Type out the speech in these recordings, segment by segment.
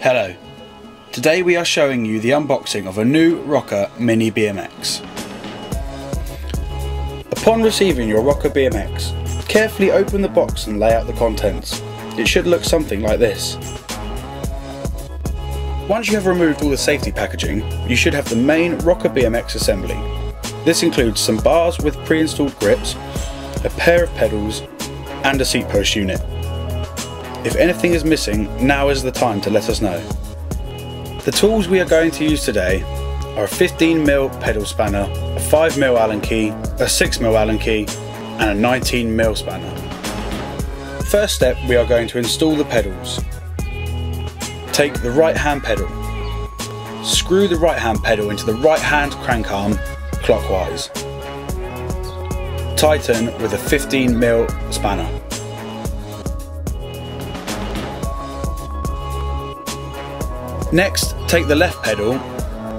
Hello, today we are showing you the unboxing of a new Rocker Mini BMX. Upon receiving your Rocker BMX, carefully open the box and lay out the contents. It should look something like this. Once you have removed all the safety packaging, you should have the main Rocker BMX assembly. This includes some bars with pre-installed grips, a pair of pedals and a seat post unit. If anything is missing, now is the time to let us know. The tools we are going to use today are a 15mm pedal spanner, a 5mm Allen key, a 6mm Allen key and a 19mm spanner. First step, we are going to install the pedals. Take the right hand pedal. Screw the right hand pedal into the right hand crank arm clockwise. Tighten with a 15mm spanner. Next, take the left pedal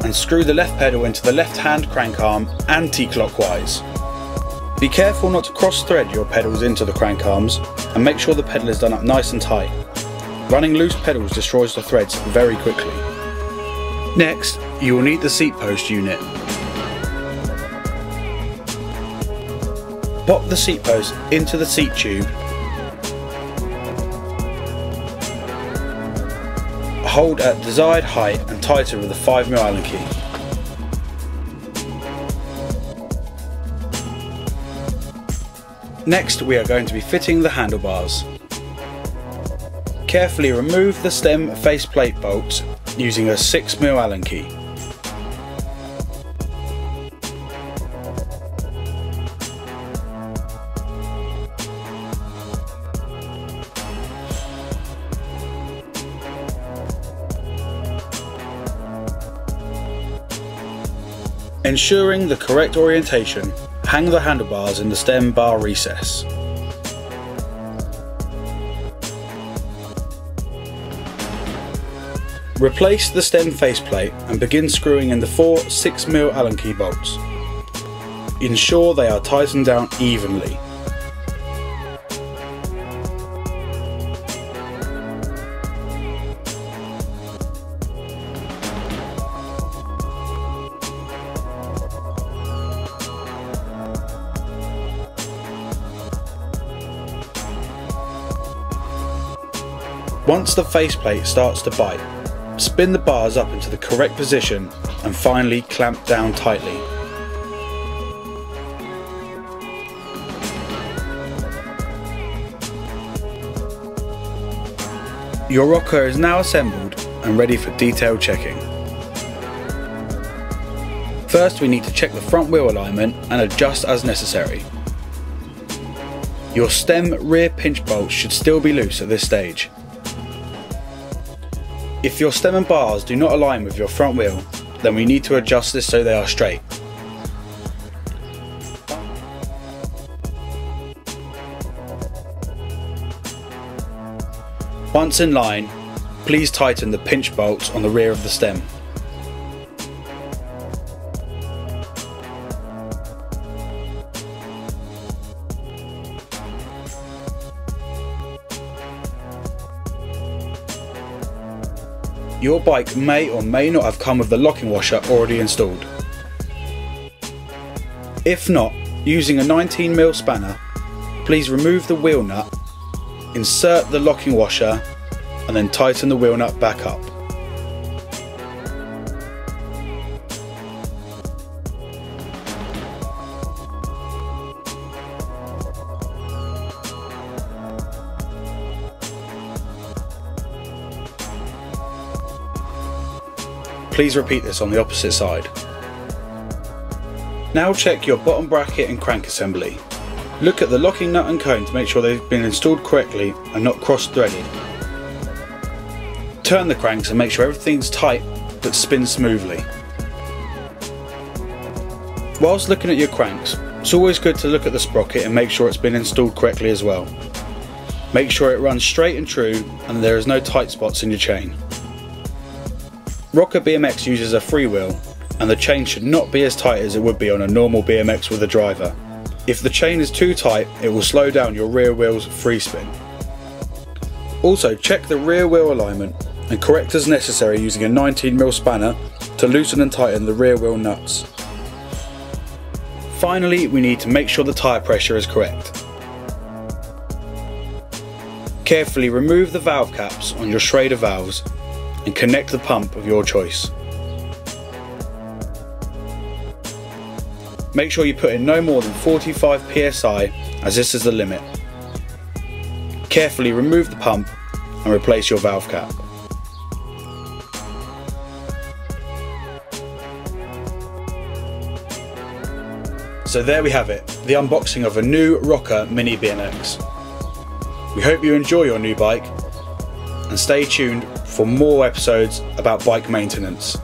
and screw the left pedal into the left hand crank arm anti-clockwise. Be careful not to cross thread your pedals into the crank arms and make sure the pedal is done up nice and tight. Running loose pedals destroys the threads very quickly. Next, you will need the seat post unit. Pop the seat post into the seat tube. Hold at desired height and tighten with a 5mm Allen key. Next, we are going to be fitting the handlebars. Carefully remove the stem faceplate bolts using a 6mm Allen key. Ensuring the correct orientation, hang the handlebars in the stem bar recess. Replace the stem faceplate and begin screwing in the 4 6mm Allen key bolts. Ensure they are tightened down evenly. Once the faceplate starts to bite, spin the bars up into the correct position and finally clamp down tightly. Your rocker is now assembled and ready for detailed checking. First, we need to check the front wheel alignment and adjust as necessary. Your stem rear pinch bolts should still be loose at this stage. If your stem and bars do not align with your front wheel, then we need to adjust this so they are straight. Once in line, please tighten the pinch bolts on the rear of the stem. Your bike may or may not have come with the locking washer already installed. If not, using a 19mm spanner, please remove the wheel nut, insert the locking washer and then tighten the wheel nut back up. Please repeat this on the opposite side. Now check your bottom bracket and crank assembly. Look at the locking nut and cone to make sure they've been installed correctly and not cross-threaded. Turn the cranks and make sure everything's tight but spins smoothly. Whilst looking at your cranks, it's always good to look at the sprocket and make sure it's been installed correctly as well. Make sure it runs straight and true and there is no tight spots in your chain. Rocker BMX uses a freewheel and the chain should not be as tight as it would be on a normal BMX with a driver. If the chain is too tight, it will slow down your rear wheel's free spin. Also check the rear wheel alignment and correct as necessary using a 19mm spanner to loosen and tighten the rear wheel nuts. Finally, we need to make sure the tyre pressure is correct. Carefully remove the valve caps on your Schrader valves and connect the pump of your choice. Make sure you put in no more than 45 psi, as this is the limit. Carefully remove the pump and replace your valve cap. So there we have it, the unboxing of a new Rocker Mini BMX. We hope you enjoy your new bike and stay tuned for more episodes about bike maintenance.